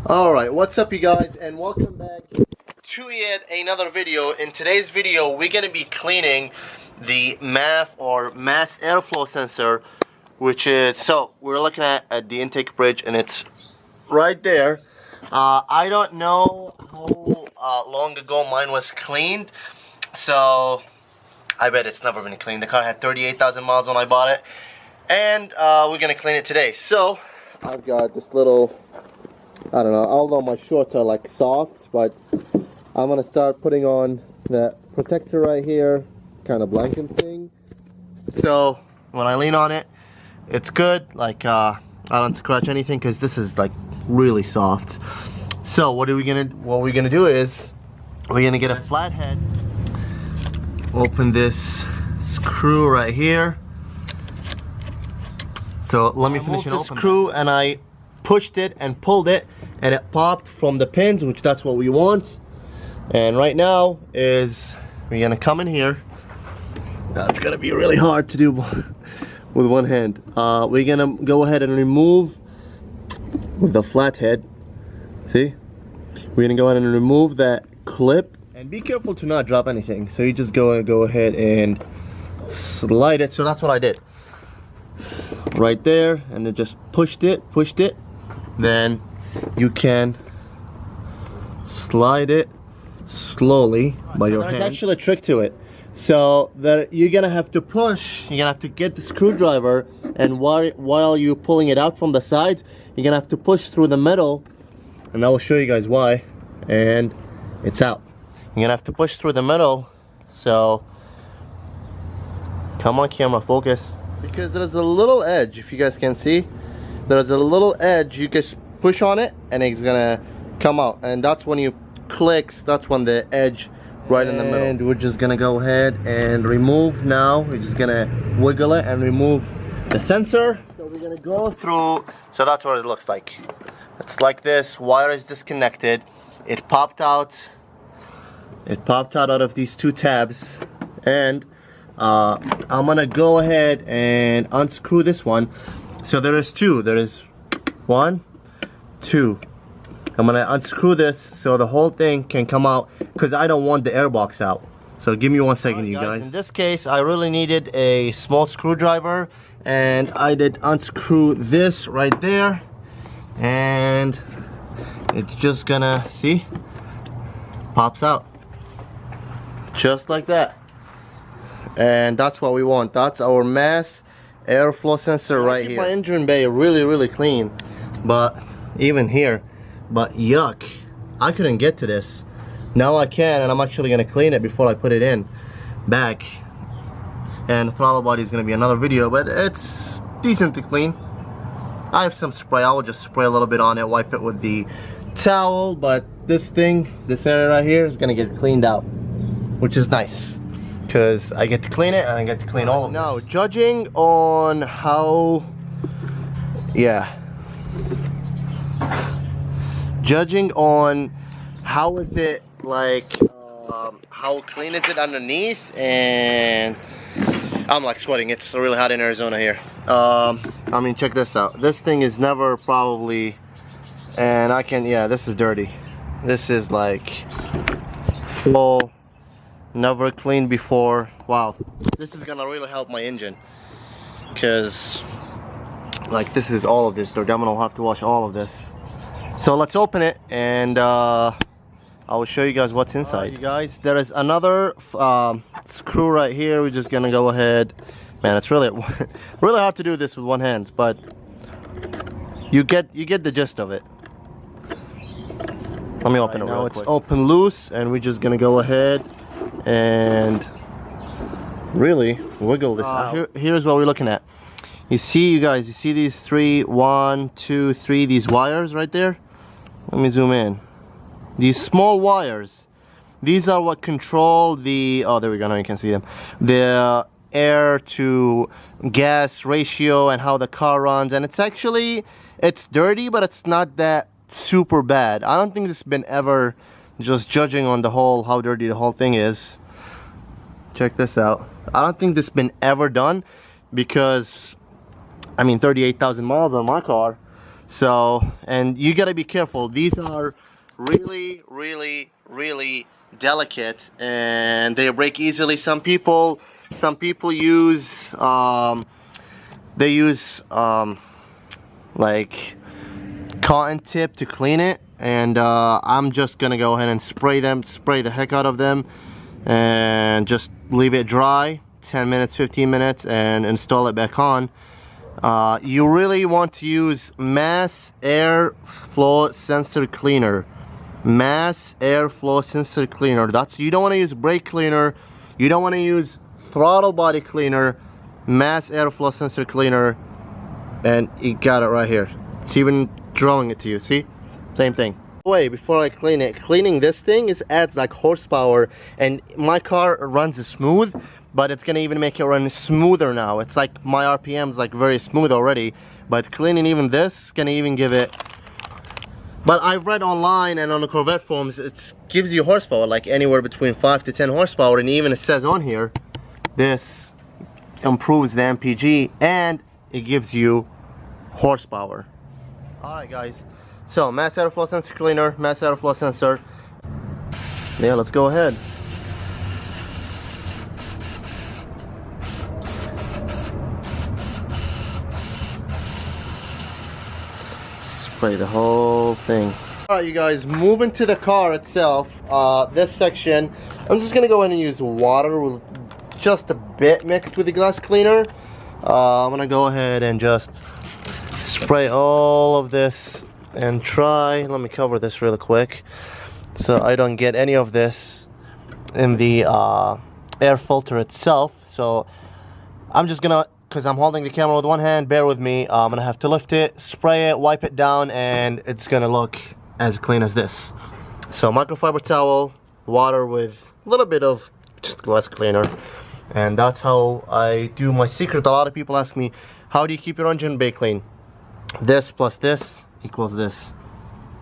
Alright, what's up you guys, and welcome back to yet another video. In today's video, we're going to be cleaning the MAF or mass airflow sensor, which is, so we're looking at the intake bridge and it's right there. I don't know how long ago mine was cleaned, so I bet it's never been cleaned. The car had 38,000 miles when I bought it, and we're going to clean it today. So I've got this little, I don't know, although my shorts are like soft, but I'm gonna start putting on that protector right here, kind of blanket thing. So when I lean on it, it's good. Like I don't scratch anything because this is like really soft. So what we're gonna do is we're gonna get a flathead. Open this screw right here. So let me finish the screw, and I pushed it and pulled it, and it popped from the pins, which that's what we want. And right now is we're gonna come in here. That's gonna be really hard to do with one hand. We're gonna go ahead and remove with the flathead. See, we're gonna go ahead and remove that clip, and be careful to not drop anything. So you just go ahead and slide it. So that's what I did right there, and then just pushed it. Then you can slide it slowly by your hand. There's actually a trick to it. So that you're gonna have to push, you're gonna have to get the screwdriver, and while you're pulling it out from the sides, you're gonna have to push through the middle, and I will show you guys why. And it's out. You're gonna have to push through the middle. So come on camera, focus. Because there's a little edge, if you guys can see. There's a little edge, you just push on it and it's gonna come out, and that's when you clicks, that's when the edge right in the middle. And we're just gonna go ahead and remove now. We're just gonna wiggle it and remove the sensor. So we're gonna go through, so that's what it looks like. It's like this, wire is disconnected. It popped out out of these two tabs, and I'm gonna go ahead and unscrew this one. So there is two. There is one, two. I'm gonna unscrew this so the whole thing can come out, because I don't want the airbox out. So give me 1 second, you guys. In this case, I really needed a small screwdriver, and I did unscrew this right there, and it's just gonna, see, pops out just like that. And that's what we want. That's our mass airflow sensor right here. My engine bay really clean, but even here, but yuck, I couldn't get to this. Now I can, and I'm actually gonna clean it before I put it in back. And the throttle body is gonna be another video, but it's decent to clean. I have some spray. I will just spray a little bit on it, wipe it with the towel, but this thing, this area right here, is gonna get cleaned out, which is nice, because I get to clean it and I get to clean all of it. Now, judging on how, judging on how is it, like, how clean is it underneath, and I'm like sweating. It's really hot in Arizona here. I mean, check this out. This thing is never probably, and I can, this is dirty. This is like full, never cleaned before. Wow, this is gonna really help my engine, because like this is all of this, so I'm gonna have to wash all of this. So let's open it, and I will show you guys what's inside. You guys, there is another screw right here. We're just gonna go ahead, man, it's really really hard to do this with one hand, but you get the gist of it. Let me open it real quick. It's open loose, and we're just gonna go ahead and really wiggle this out. Here's what we're looking at. You see, you guys, you see these three, 1, 2, 3, these wires right there? Let me zoom in. These small wires, these are what control the, oh, there we go, now you can see them, the air to gas ratio and how the car runs. And it's actually, it's dirty, but it's not that super bad. I don't think this has been ever, just judging on the whole, how dirty the whole thing is. Check this out. I don't think this has been ever done, because I mean 38,000 miles on my car, So, and you gotta be careful. These are really delicate and they break easily. Some people use they use like cotton tip to clean it, and I'm just gonna go ahead and spray the heck out of them and just leave it dry 10 minutes 15 minutes and install it back on. You really want to use mass airflow sensor cleaner. Mass airflow sensor cleaner. You don't want to use brake cleaner, you don't want to use throttle body cleaner. Mass airflow sensor cleaner, and you got it right here. It's even drawing it to you, see? Same thing. Wait, before I clean it, cleaning this thing adds like horsepower, and my car runs smooth, but it's gonna even make it run smoother now. It's like my RPM's like very smooth already, but cleaning even this is gonna even give it. But I've read online and on the Corvette forums, it gives you horsepower, like anywhere between 5 to 10 horsepower, and even it says on here, this improves the MPG and it gives you horsepower. Alright guys, so mass airflow sensor cleaner, mass airflow sensor. Yeah, let's go ahead. Spray the whole thing. Alright you guys, moving to the car itself, this section, I'm just gonna go ahead and use water with just a bit mixed with the glass cleaner. I'm gonna go ahead and just spray all of this and try. Let me cover this really quick so I don't get any of this in the air filter itself. So I'm just gonna, because I'm holding the camera with one hand, bear with me, I'm gonna have to lift it, spray it, wipe it down, and it's gonna look as clean as this. So microfiber towel, water with a little bit of just glass cleaner, and that's how I do my secret. A lot of people ask me, how do you keep your engine bay clean? This plus this equals this.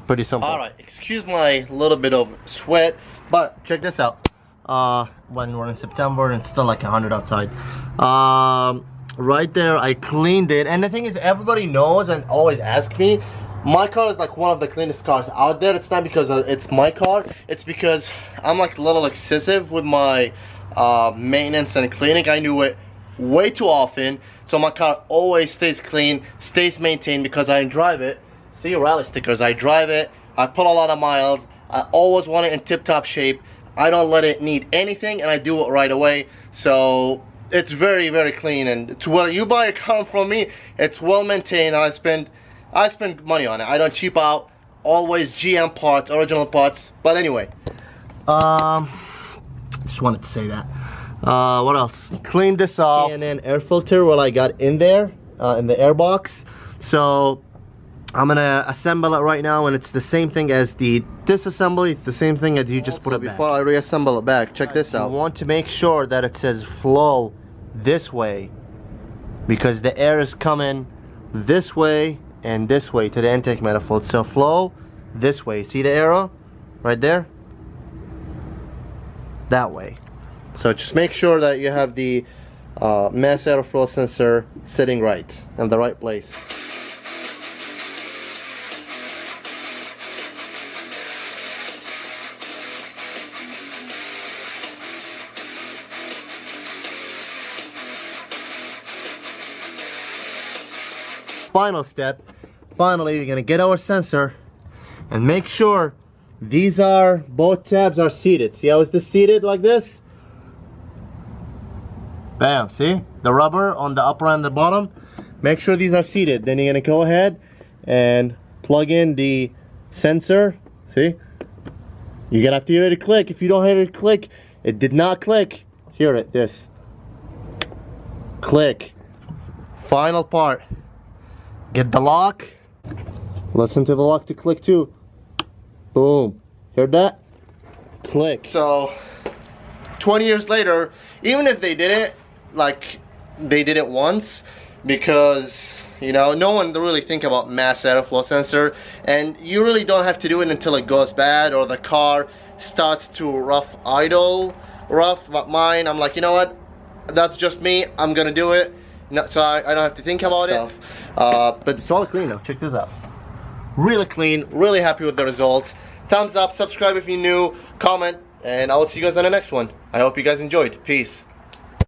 Pretty simple. Alright, excuse my little bit of sweat, but check this out. When we're in September and it's still like 100 outside. Right there, I cleaned it, and the thing is, everybody knows and always ask me, my car is like one of the cleanest cars out there. It's not because it's my car, it's because I'm like a little excessive with my maintenance and cleaning. I do it way too often, so my car always stays clean, stays maintained, because I drive it. See, rally stickers, I drive it, I put a lot of miles, I always want it in tip-top shape. I don't let it need anything, and I do it right away. So it's very clean, and to when you buy a car from me, it's well maintained, and I spend money on it. I don't cheap out. Always GM parts, original parts. But anyway, just wanted to say that. What else? Clean this off, and then air filter what I got in there, in the air box. So I'm gonna assemble it right now, and it's the same thing as the disassembly. It's the same thing as you just put it back. Before I reassemble it back, check this out. You want to make sure that it says flow this way, because the air is coming this way and this way to the intake manifold. So flow this way. See the arrow right there? That way. So just make sure that you have the mass airflow sensor sitting right in the right place. Final step, finally you're gonna get our sensor and make sure both tabs are seated. See how is this seated like this? Bam, see? The rubber on the upper and the bottom. Make sure these are seated. Then you're gonna go ahead and plug in the sensor. See? You're gonna have to hear it click. If you don't hear it click, it did not click. Hear it, this. Click. Final part. Get the lock. Listen to the lock to click too. Boom. Heard that? Click. So 20 years later, even if they did it like they did it once, because you know, no one really think about mass airflow sensor, and you really don't have to do it until it goes bad or the car starts to idle. But mine, I'm like, you know what? That's just me. I'm gonna do it. No, so I don't have to think about it. But it's all clean now. Check this out. really clean, really happy with the results. Thumbs up, subscribe if you're new, comment, and I will see you guys on the next one. I hope you guys enjoyed. Peace.